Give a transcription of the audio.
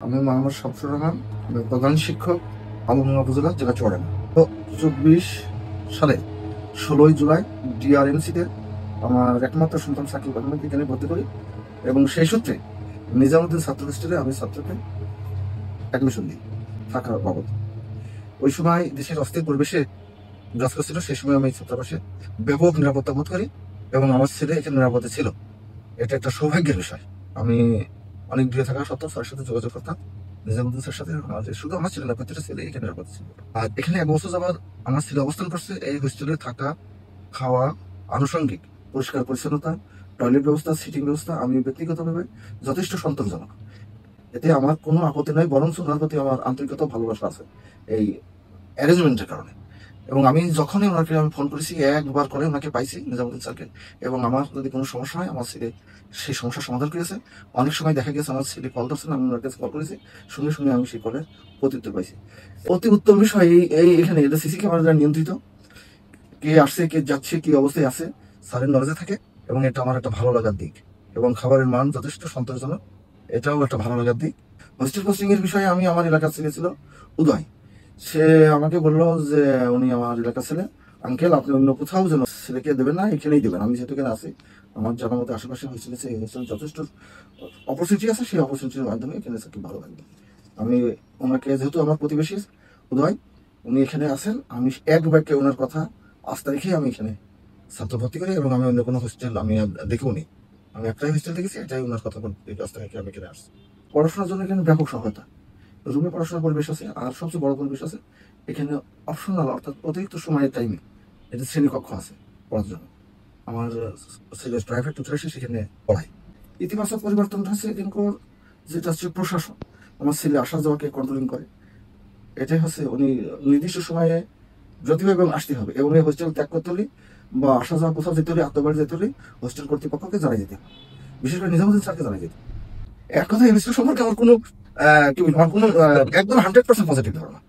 আমি মোহাম্মদ শামসুর রহমান, আমি প্রধান শিক্ষক, আলমডাঙ্গা উপজেলা, জেলা চুয়াডাঙ্গা। তো 24 সালে 16ই জুলাই ডিআরএমসিতে আমার একমাত্র সন্তান সাকিব আহমেদ এখানে ভর্তি করি এবং সেই সূত্রে নিজামুদ্দিন ছাত্র হোস্টেলে আমি ছাত্রকে অ্যাডমিশন দিই থাকার বাবদ। ওই সময় দেশের অস্থির পরিবেশে কাজ করছিল, সেই সময় আমি ছাত্রাবাসে ব্যাপক নিরাপত্তা বোধ করি এবং আমার ছেলে এখানে নিরাপদে ছিল। এটা একটা সৌভাগ্যের বিষয়। আমি অনেক দূরে থাকা সত্ত্বেও স্যারের সাথে যোগাযোগ করতাম, নিজামুদ্দিন স্যারের সাথে। শুধু আমার ছেলে না, প্রত্যেকটা ছেলে এখানে নিরাপদ ছিল। আর এখানে 1 বছর যাবার আমার ছেলে অবস্থান করছে। এই হোস্টেলে থাকা, খাওয়া, আনুষঙ্গিক পরিষ্কার পরিচ্ছন্নতা, টয়লেট ব্যবস্থা, সিটিং ব্যবস্থা আমি ব্যক্তিগতভাবে যথেষ্ট সন্তোষজনক। এতে আমার কোনো আপত্তি নাই, বরং ওনার প্রতি আমার আন্তরিকতা ভালোবাসা আছে এই অ্যারেঞ্জমেন্টের কারণে। এবং আমি যখনই ওনাকে আমি ফোন করেছি, একবার করে ওনাকে পাইছি, নিজামুদ্দিন স্যারকে। এবং আমার যদি কোনো সমস্যা হয়, আমার ছেলে সেই সমস্যার সমাধান করেছে। অনেক সময় দেখা গেছে আমার ছেলে কল ধরছে না, আমি ওনার কাছে কল করেছি, সঙ্গে সঙ্গে আমি সেই কলের প্রত্যুত্তর পাইছি। অতি উত্তম বিষয় এখানে এটা সিসি ক্যামেরা দ্বারা নিয়ন্ত্রিত, কে আসছে, কে যাচ্ছে, কি অবস্থায় আছে, স্যারের নলেজে থাকে। এবং এটা আমার একটা ভালো লাগার দিক। এবং খাবারের মান যথেষ্ট সন্তোষজনক, এটাও একটা ভালো লাগার দিক। হোস্টেল পোস্টিং এর বিষয়ে আমি আমার এলাকার ছেলে ছিল উদয়, সে আমাকে বললো যে উনি আমার এলাকার ছেলে, আঙ্কেল আপনি অন্য কোথাও যেন ছেলেকে দেবেন না, এখানেই দেবেন। আমি যেহেতু এখানে আছি, আমার জানার মতো আশেপাশে হয়েছিল যথেষ্ট অপরচুনিটি আছে, সেই অপরচুনিটির মাধ্যমে এখানে থাকি ভালো লাগবে। আমি ওনাকে, যেহেতু আমার প্রতিবেশী উদয়, উনি এখানে আছেন, আমি এক বাক্যে ওনার কথা আস্থা রেখেই আমি এখানে ছাত্র ভর্তি করি। এবং আমি অন্য কোনো হোস্টেল আমি দেখেও নি, আমি একটাই হোস্টেল দেখেছি, এটাই ওনার কথা আস্থা রেখে আমি এখানে আসছি। পড়াশোনার জন্য এখানে ব্যাপক সহায়তা, রুমে পড়াশোনার পরিবেশ আছে। আর সবচেয়ে বড় পরিবেশ আছে এখানে অপশনাল, অর্থাৎ অতিরিক্ত সময়ের টাইমে এটা শ্রেণীকক্ষ আছে পড়ার জন্য। আমার ছেলে প্রাইভেট টিচার এসে সেখানে পড়ায়। ইতিবাচক পরিবর্তনটা হচ্ছে এখানকার, যেটা হচ্ছে প্রশাসন আমার ছেলে আসা যাওয়াকে কন্ট্রোলিং করে। এটাই হচ্ছে উনি নির্দিষ্ট সময়ে যেতে হবে এবং আসতে হবে, এবং এই হোস্টেল ত্যাগ করতে হলে বা আসা যাওয়া কোথাও যেতে হলে, আত্মবাড়ি যেতে হলে হোস্টেল কর্তৃপক্ষকে জানাই যেতে হবে, বিশেষ করে নিজামুদ্দিন স্যারকে জানাই যেতে। এক কথা, এই হোস্টেল সম্পর্কে আমার কোনো কি বলবো, আমার কোনো একদম 100% পজিটিভ ধারণা।